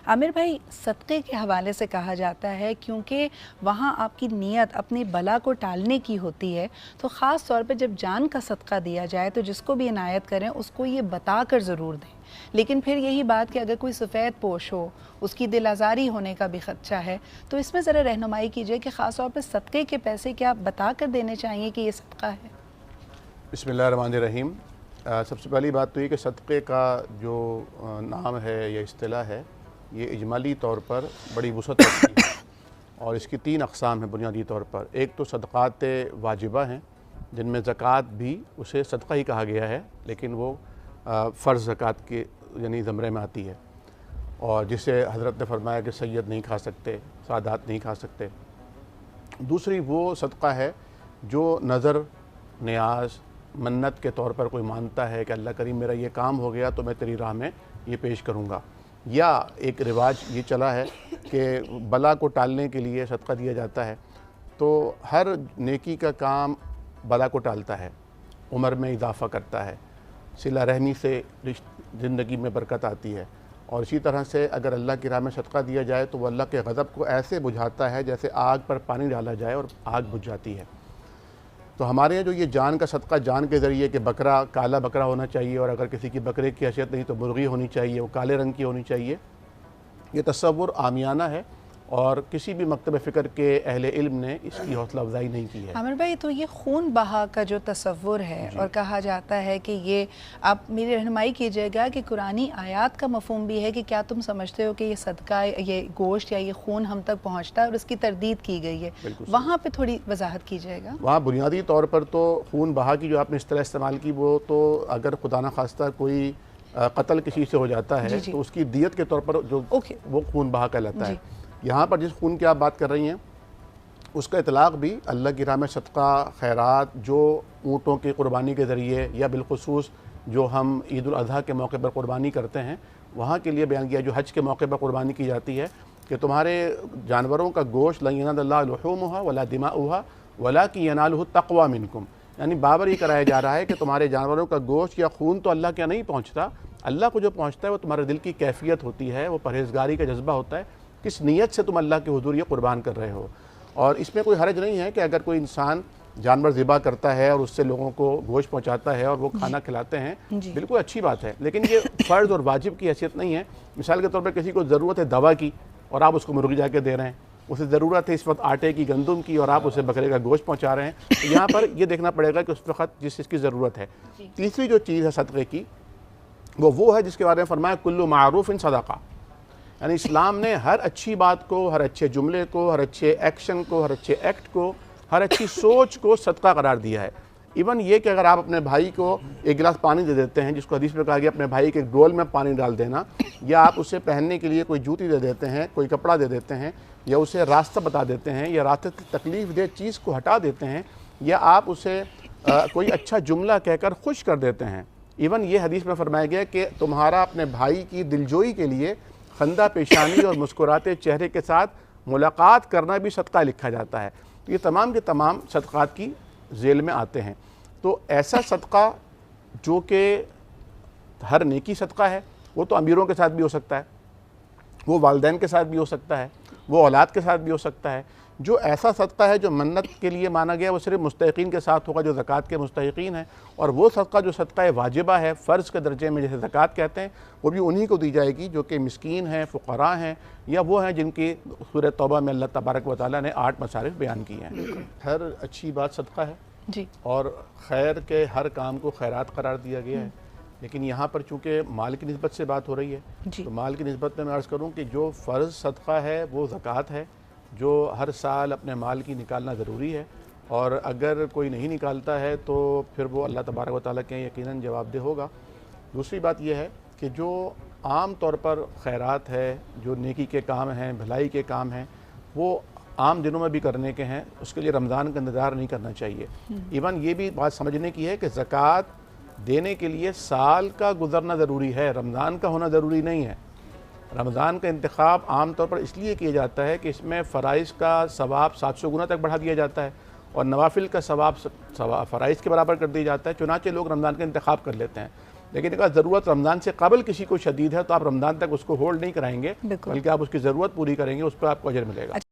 आमिर भाई, सदक़े के हवाले से कहा जाता है क्योंकि वहाँ आपकी नीयत अपनी बला को टालने की होती है, तो ख़ास तौर पे जब जान का सदका दिया जाए तो जिसको भी इनायत करें उसको ये बता कर ज़रूर दें। लेकिन फिर यही बात कि अगर कोई सफ़ेद पोश हो, उसकी दिल आज़ारी होने का भी ख़दशा है, तो इसमें ज़रा रहनुमाई कीजिए कि ख़ास तौर पर सदक़े के पैसे क्या बता कर देने चाहिए कि ये सदका है? बिस्मिल्लाहिर्रहमानिर्रहीम। सबसे पहली बात तो ये कि सदक़े का जो नाम है या इस्तिलाह है, ये इजमाली तौर पर बड़ी वुसअत रखती है और इसकी 3 अक़साम हैं बुनियादी तौर पर। एक तो सदक़ात वाजिबा हैं जिनमें ज़कात भी उसे सदक़ा ही कहा गया है, लेकिन वो फ़र्ज़ ज़कात के यानी ज़मरे में आती है, और जिसे हज़रत ने फरमाया कि सैयद नहीं खा सकते, सादात नहीं खा सकते। दूसरी वो सदक़ा है जो नज़र, नियाज़, मन्नत के तौर पर कोई मानता है कि अल्लाह करीम मेरा ये काम हो गया तो मैं तेरी राह में ये पेश करूँगा। या एक रिवाज ये चला है कि बला को टालने के लिए सदका दिया जाता है, तो हर नेकी का काम बला को टालता है, उम्र में इजाफ़ा करता है, सिला रहमी से ज़िंदगी में बरकत आती है। और इसी तरह से अगर अल्लाह की राह में सदका दिया जाए तो वह अल्लाह के ग़ज़ब को ऐसे बुझाता है जैसे आग पर पानी डाला जाए और आग बुझ जाती है। तो हमारे यहाँ जो ये जान का सदका, जान के ज़रिए कि बकरा काला बकरा होना चाहिए, और अगर किसी की बकरे की हैसियत नहीं तो मुर्गी होनी चाहिए, वो काले रंग की होनी चाहिए, ये तसव्वुर आमियाना है और किसी भी मकतब फ़िक्र के अहले इल्म ने इसकी हौसला अफजाई नहीं की है। आमिर भाई, तो ये खून बहा का जो तसव्वुर है और कहा जाता है कि ये, आप मेरी रहनुमाई कीजिएगा कि कुरानी आयात का मफ़हूम भी है कि क्या तुम समझते हो कि ये सदका, ये गोश्त या ये खून हम तक पहुँचता है और उसकी तरदीद की गई है, वहाँ पे थोड़ी वजाहत कीजिएगा। वहाँ बुनियादी तौर पर तो खून बहा की जो आपने इस्तिलाह इस्तेमाल की, वो तो अगर खुदा न खास्ता कोई कत्ल किसी से हो जाता है तो उसकी दियत के तौर पर जो वो खून बहा कहलाता है। यहाँ पर जिस खून की आप बात कर रही हैं उसका इतलाक़ भी अल्लाह की राह में सदका, खैरात, जो ऊँटों की क़ुरबानी के ज़रिए या बिलखुसूस जो हम ईद उल अज़हा के मौके पर क़ुरबानी करते हैं, वहाँ के लिए बयान किया, जो हज के मौके पर क़ुरबानी की जाती है कि तुम्हारे जानवरों का गोश्त लन यनालल्लाह लुहूमुहा वला दिमाउहा वलाकिन यनालुहु तक़वा मिनकुम। यानी बाबर ये कराया जा रहा है कि तुम्हारे जानवरों का गोश्त या खून तो अल्लाह के नहीं पहुँचता, अल्लाह को जो पहुँचता है वो तुम्हारे दिल की कैफियत होती है, वो परहेज़गारी का जज्बा होता है, किस नीयत से तुम अल्लाह के हुज़ूर ये कुर्बान कर रहे हो। और इसमें कोई हरज नहीं है कि अगर कोई इंसान जानवर ज़िबा करता है और उससे लोगों को गोश्त पहुंचाता है और वो खाना खिलाते हैं, बिल्कुल अच्छी बात है, लेकिन ये फ़र्ज़ और वाजिब की हैसियत नहीं है। मिसाल के तौर पर किसी को ज़रूरत है दवा की और आप उसको मुर्गी जाके दे रहे हैं, उसे ज़रूरत है इस वक्त आटे की, गंदम की, और आप उसे बकरे का गोश्त पहुँचा रहे हैं, तो यहाँ पर ये देखना पड़ेगा कि उस वक्त जिस चीज़ की ज़रूरत है। तीसरी जो चीज़ है सदक़े की, वो है जिसके बारे में फरमाया कुल्लु मारूफ़ इन सदक़ा। यानी इस्लाम ने हर अच्छी बात को, हर अच्छे जुमले को, हर अच्छे एक्शन को, हर अच्छे एक्ट को, हर अच्छी सोच को सदका करार दिया है। इवन ये कि अगर आप अपने भाई को एक गिलास पानी दे देते हैं, जिसको हदीस में कहा गया अपने भाई के डोल में पानी डाल देना, या आप उसे पहनने के लिए कोई जूती दे देते हैं, कोई कपड़ा दे देते हैं, या उसे रास्ता बता देते हैं, या रास्ते से तकलीफ़ दे चीज़ को हटा देते हैं, या आप उसे कोई अच्छा जुमला कहकर खुश कर देते हैं। इवन ये हदीस में फरमाया गया कि तुम्हारा अपने भाई की दिलजोई के लिए खंदा पेशानी और मुस्कुराते चेहरे के साथ मुलाकात करना भी सदका लिखा जाता है। तो ये तमाम के तमाम सदक़ात की झेल में आते हैं। तो ऐसा सदका जो कि हर नेकी सदका है, वो तो अमीरों के साथ भी हो सकता है, वो वालिदैन के साथ भी हो सकता है, वो औलाद के साथ भी हो सकता है। जो ऐसा सदका है जो मन्नत के लिए माना गया, वो सिर्फ मुस्तहिकीन के साथ होगा जो ज़कात के मुस्तहिकीन हैं। और वो सदका जो सदका वाजिबा है, फ़र्ज़ के दर्जे में जिसे ज़कात कहते हैं, वो भी उन्हीं को दी जाएगी जो कि मिस्कीन हैं, फ़ुक़रा हैं, या वो हैं जिनकी सूरह तौबा में अल्लाह तबारक व तआला ने 8 मसारिफ़ बयान किए हैं। हर अच्छी बात सदका है जी, और खैर के हर काम को खैरात करार दिया गया है। लेकिन यहाँ पर चूँकि माल की निस्बत से बात हो रही है, तो माल की निस्बत में मैं अर्ज़ करूँ कि जो फ़र्ज़ सदका है वो ज़कात है, जो हर साल अपने माल की निकालना ज़रूरी है, और अगर कोई नहीं निकालता है तो फिर वो अल्लाह तबारक व तआला के यकीनन जवाबदेह होगा। दूसरी बात यह है कि जो आम तौर पर खैरात है, जो नेकी के काम हैं, भलाई के काम हैं, वो आम दिनों में भी करने के हैं, उसके लिए रमज़ान का इंतज़ार नहीं करना चाहिए। इवन ये भी बात समझने की है कि ज़कात देने के लिए साल का गुज़रना ज़रूरी है, रमज़ान का होना ज़रूरी नहीं है। रमज़ान का इंतखाब आम तौर पर इसलिए किया जाता है कि इसमें फ़राइज़ का सवाब 700 गुना तक बढ़ा दिया जाता है और नवाफिल का सवाब फ़राइज़ के बराबर कर दिया जाता है, चुनांचे लोग रमज़ान का इंतखाब कर लेते हैं। لیکن اگر ضرورت رمضان سے قبل کسی کو شدید ہے تو آپ رمضان تک اس کو ہولڈ نہیں کرائیں گے، بلکہ آپ اس کی ضرورت پوری کریں گے، اس پر آپ کو اجر ملے گا۔